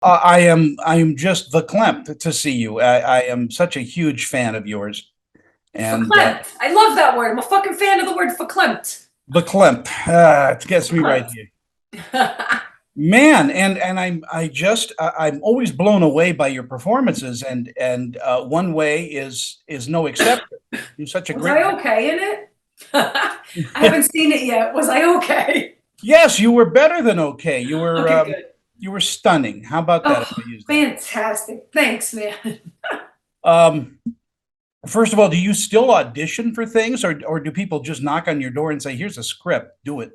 I am just verklempt to see you. I am such a huge fan of yours, and Verklempt. I love that word. I'm a fucking fan of the word verklempt. verklempt. It gets me right Verklempt. here, man. And I'm always blown away by your performances, and one way is no exception. You're such a Was great. I okay in it? I haven't seen it yet. Was I okay? Yes, you were better than okay. Okay, good. You were stunning. How about that? If Oh, I use that. fantastic. Thanks, man. Um, First of all, do you still audition for things, or do people just knock on your door and say, "Here's a script, do it"?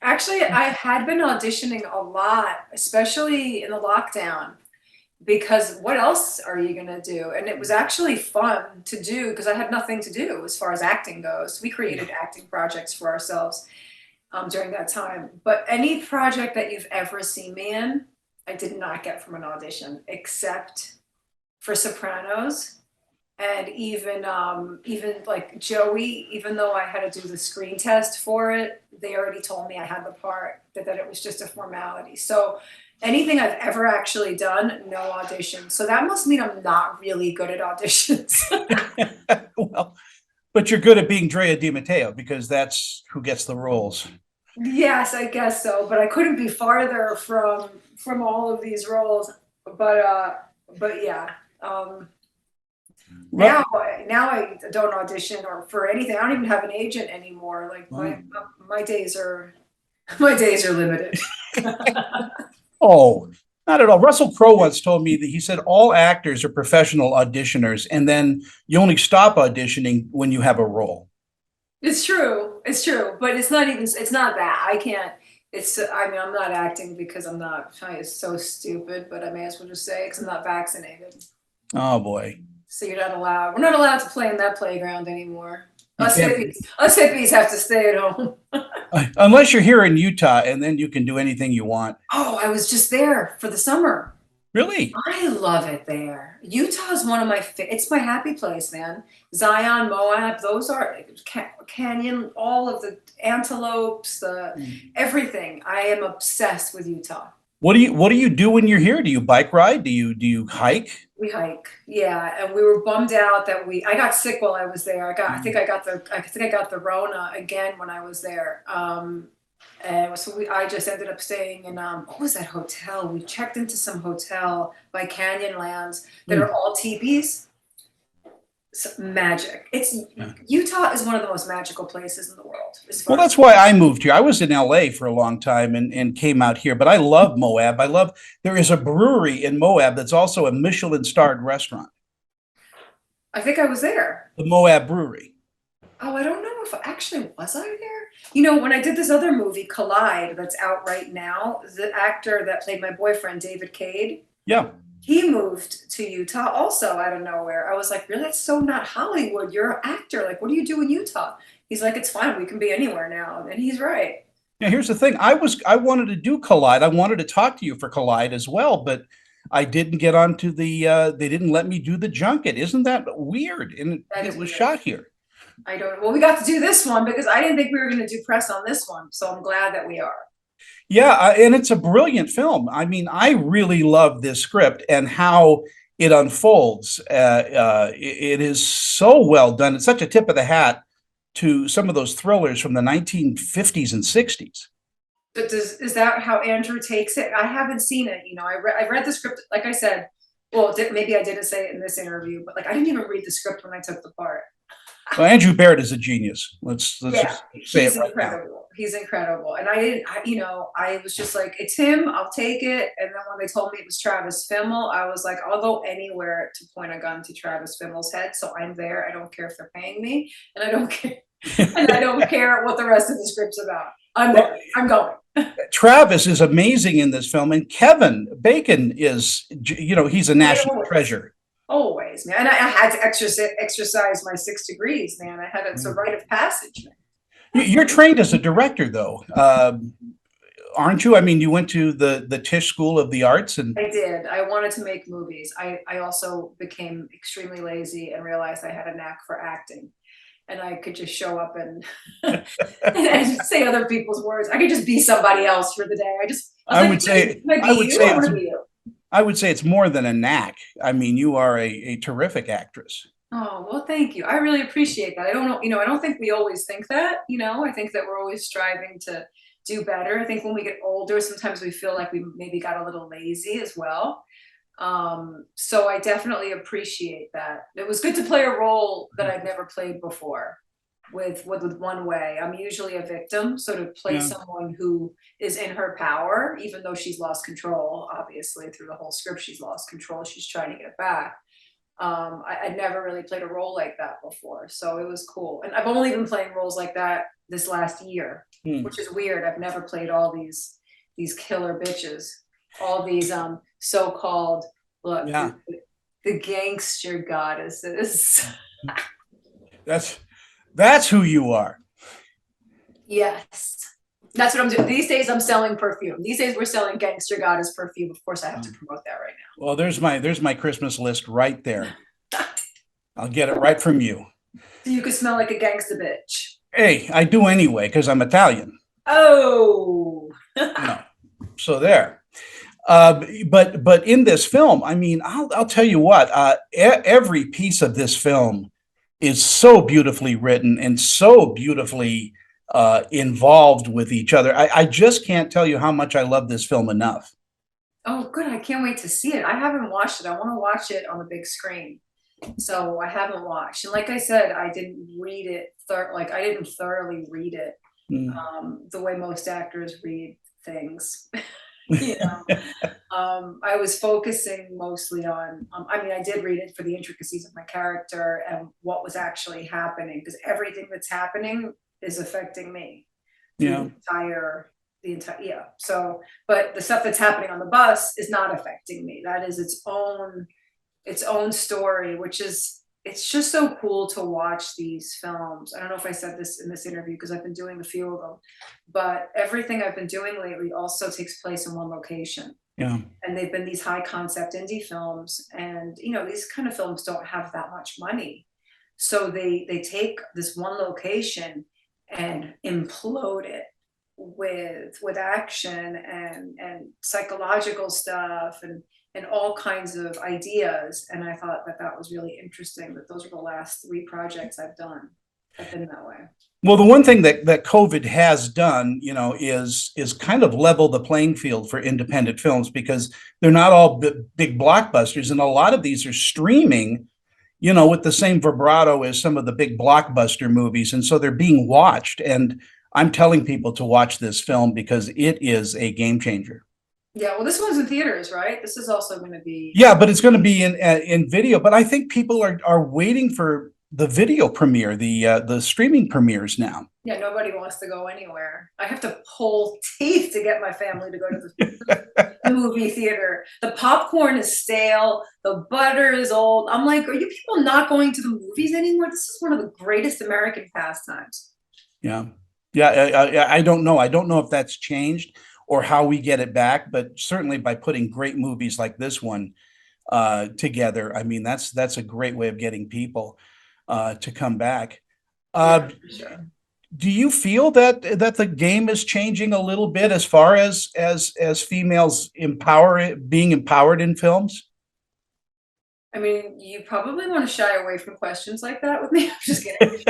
Actually, I had been auditioning a lot, especially in the lockdown, because what else are you gonna do? And it was actually fun to do because I had nothing to do as far as acting goes. We created acting projects for ourselves during that time. But any project that you've ever seen me in, I did not get from an audition, except for Sopranos. And even like Joey, even though I had to do the screen test for it, they already told me I had the part, that it was just a formality. So anything I've ever actually done, no audition. So that must mean I'm not really good at auditions. Well, but you're good at being Drea De Matteo because that's who gets the roles. Yes, I guess so. But I couldn't be farther from all of these roles. But uh but yeah. Um Well, now I don't audition or for anything. I don't even have an agent anymore. Like well, my days are my days are limited. oh, not at all. Russell Crowe once told me that he said all actors are professional auditioners, and then you only stop auditioning when you have a role. It's true. It's true. But it's not that. I can't it's I mean I'm not acting because I'm not it's so stupid, but I may as well just say because I'm not vaccinated. Oh boy, So you're not allowed. We're not allowed to play in that playground anymore. you can't Us hippies have to stay at home. unless you're here in Utah, and then you can do anything you want. Oh, I was just there for the summer. Really? I love it there. Utah is one of it's my happy place, man. Zion, Moab, those are canyon, all of the antelopes, the everything. I am obsessed with Utah. What do you do when you're here? Do you bike ride? Do you hike? We hike, yeah, and we were bummed out that I got sick while I was there. I think I got the Rona again when I was there. And so I just ended up staying in what was that hotel? We checked into some hotel by Canyonlands that are Hmm. all teepees. Magic. It's Utah is one of the most magical places in the world as Well, far as that's why I moved here. I was in LA for a long time and came out here, but I love Moab. There is a brewery in Moab that's also a Michelin starred restaurant, I think I was there. the Moab Brewery. Oh, I don't know if actually was I there. You know, when I did this other movie, Collide, that's out right now, the actor that played my boyfriend, David Cade, Yeah. he moved to Utah also out of nowhere. I was like, really? That's so not Hollywood. You're an actor. Like, what do you do in Utah? He's like, it's fine. We can be anywhere now. And he's right. Now, here's the thing. I wanted to do Collide. I wanted to talk to you for Collide as well, but I didn't get onto they didn't let me do the junket. Isn't that weird? And That it is was weird. shot here. I don't, well, we got to do this one because I didn't think we were going to do press on this one. So I'm glad that we are. Yeah, and it's a brilliant film. I mean, I really love this script and how it unfolds. It is so well done. It's such a tip of the hat to some of those thrillers from the 1950s and 60s. But is that how Andrew takes it? I haven't seen it. You know, I read the script, like I said, well, maybe I didn't say it in this interview, but like I didn't even read the script when I took the part. Well, Andrew Barrett is a genius. Let's Yeah, just say it he's right now. incredible. He's incredible. And I didn't, you know, I was just like, it's him, I'll take it. And then when they told me it was Travis Fimmel, I was like, I'll go anywhere to point a gun to Travis Fimmel's head. So I'm there. I don't care if they're paying me. And I don't care. And I don't care what the rest of the script's about. I'm Well, there. I'm going. Travis is amazing in this film, and Kevin Bacon is, he's a I national always, treasure. always, man. And I had to exercise my 6 degrees, man. I had it's a rite of passage, man. You're trained as a director, though, aren't you? I mean, you went to the Tisch School of the Arts, and I did. I wanted to make movies. I also became extremely lazy and realized I had a knack for acting. And I could just show up and, and say other people's words. I could just be somebody else for the day. I was I like, would say can I I be would you? say I want it's to be you. I would say it's more than a knack. I mean, you are a terrific actress. Oh, well, thank you. I really appreciate that. I don't know, I don't think we always think that, I think that we're always striving to do better. I think when we get older, sometimes we feel like we maybe got a little lazy as well. So I definitely appreciate that. It was good to play a role that I'd never played before with One Way. I'm usually a victim, so to play Yeah. someone who is in her power, even though she's lost control, obviously through the whole script, she's lost control. She's trying to get it back. I'd never really played a role like that before, so it was cool. And I've only been playing roles like that this last year, Hmm. which is weird. I've never played all these killer bitches, all these so-called, look, Yeah. the gangster goddesses. That's that's who you are. Yes. That's what I'm doing. These days I'm selling perfume. These days we're selling gangster goddess perfume. Of course I have to promote that right Well, there's my Christmas list right there. I'll get it right from you. now. So you could smell like a gangster bitch. Hey, I do anyway because I'm Italian. Oh. So there. But in this film, I mean, I'll tell you what. Every piece of this film is so beautifully written and so beautifully involved with each other. I just can't tell you how much I love this film enough. Oh, good. I can't wait to see it. I haven't watched it. I want to watch it on the big screen. So I haven't watched. And like I said, I didn't read it. I didn't thoroughly read it Mm. the way most actors read things. you know, I was focusing mostly on. I mean, I did read it for the intricacies of my character and what was actually happening, because everything that's happening is affecting me through Yeah. the entire yeah. So, but the stuff that's happening on the bus is not affecting me. That is its own story, which is, it's just so cool to watch these films. I don't know if I said this in this interview because I've been doing a few of them, but everything I've been doing lately also takes place in one location. Yeah. And they've been these high concept indie films, and these kind of films don't have that much money. So they take this one location and implode it with action and psychological stuff and all kinds of ideas. And I thought that that was really interesting, that those are the last three projects I've done have been that way. Well, the one thing that COVID has done, is kind of level the playing field for independent films because they're not all big blockbusters, and a lot of these are streaming, with the same vibrato as some of the big blockbuster movies, and so they're being watched. And I'm telling people to watch this film because it is a game changer. Yeah, well, this one's in theaters, right? This is also going to be. Yeah, but it's going to be in video. But I think people are waiting for the video premiere, the streaming premieres now. Yeah, nobody wants to go anywhere. I have to pull teeth to get my family to go to the movie theater. The popcorn is stale. The butter is old. I'm like, are you people not going to the movies anymore? This is one of the greatest American pastimes. Yeah, yeah. I don't know. I don't know if that's changed or how we get it back, but certainly by putting great movies like this one together, I mean that's a great way of getting people to come back. Yeah, Uh, for sure. do you feel that the game is changing a little bit as far as females being empowered in films? I mean, you probably want to shy away from questions like that with me. I'm just kidding.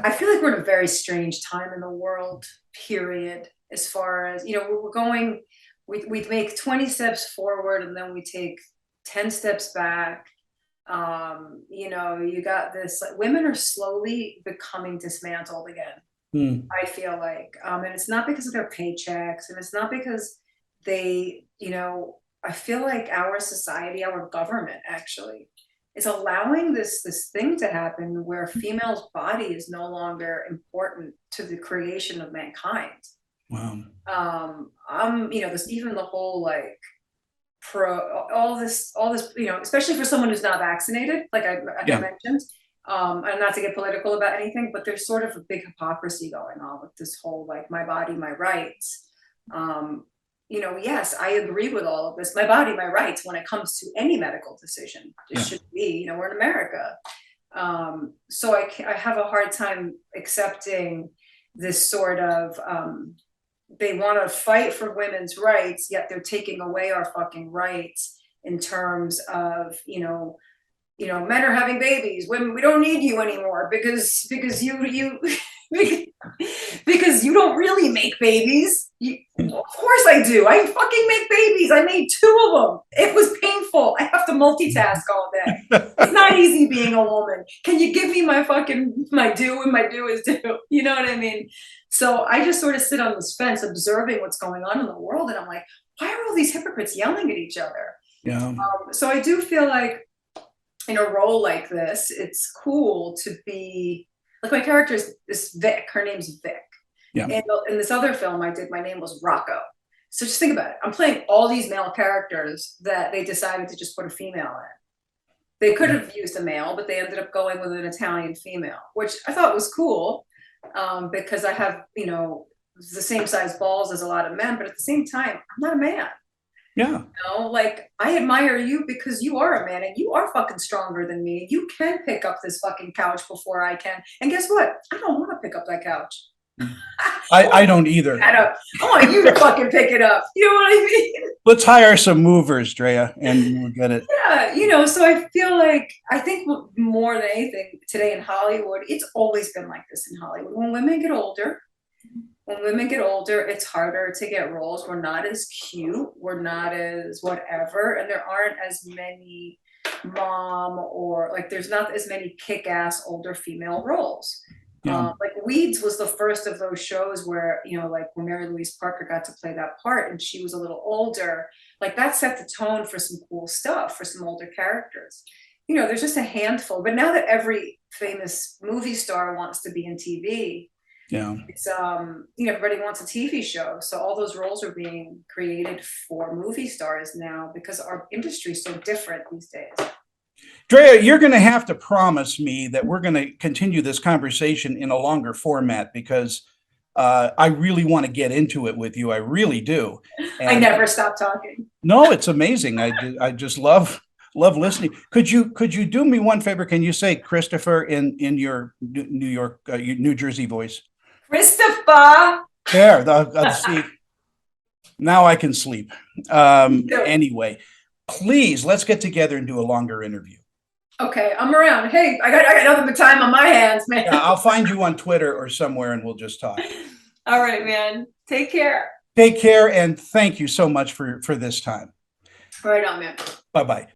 I feel like we're in a very strange time in the world, period. As far as, we're going, we make 20 steps forward and then we take 10 steps back. You got this, like, women are slowly becoming dismantled again. Hmm. I feel like, and it's not because of their paychecks, and it's not because I feel like our society, our government actually is allowing this thing to happen where a female's body is no longer important to the creation of mankind. Wow. This, even the whole like all this, especially for someone who's not vaccinated, like I Yeah. mentioned, and not to get political about anything, but there's sort of a big hypocrisy going on with this whole like my body, my rights. Yes, I agree with all of this. My body, my rights when it comes to any medical decision. It Yeah. should be, we're in America. So I have a hard time accepting this sort of they want to fight for women's rights, yet they're taking away our fucking rights in terms of, men are having babies. Women, we don't need you anymore because you because you don't really make babies. Of course I do. I fucking make babies. I made 2 of them. It was painful. I have to multitask all day. It's not easy being a woman. Can you give me my due when my due is due? You know what I mean? So I just sort of sit on this fence observing what's going on in the world, and I'm like, why are all these hypocrites yelling at each other? Yeah. So I do feel like in a role like this, it's cool to be like, my character is Vic. Her name's Vic. Yeah. And in this other film I did, my name was Rocco. So just think about it. I'm playing all these male characters that they decided to just put a female in. They could have used a male, but they ended up going with an Italian female, which I thought was cool, because I have, the same size balls as a lot of men, but at the same time, I'm not a man. Yeah. Like, I admire you because you are a man and you are fucking stronger than me. You can pick up this fucking couch before I can. And guess what? I don't want to pick up that couch. I don't either. I want you to fucking pick it up. You know what I mean? Let's hire some movers, Drea, and we'll get it. Yeah, so I feel like, I think more than anything today in Hollywood, it's always been like this in Hollywood. When women get older, it's harder to get roles. We're not as cute. We're not as whatever. And there aren't as many there's not as many kick-ass older female roles. Yeah. Like Weeds was the first of those shows where, like when Mary Louise Parker got to play that part and she was a little older, like that set the tone for some cool stuff, for some older characters. There's just a handful. But now that every famous movie star wants to be in TV, yeah, it's everybody wants a TV show. So all those roles are being created for movie stars now because our industry is so different these days. Drea, you're going to have to promise me that we're going to continue this conversation in a longer format because I really want to get into it with you. I really do. And I never stop talking. No, it's amazing. I just love listening. Could you do me one favor? Can you say Christopher in your New Jersey voice? Christopher. There, see. Now I can sleep. Anyway, please, let's get together and do a longer interview. Okay, I'm around. Hey, I got nothing but time on my hands, man. Yeah, I'll find you on Twitter or somewhere and we'll just talk. All right, man. Take care. Take care, and thank you so much for this time. Right on, man. Bye-bye.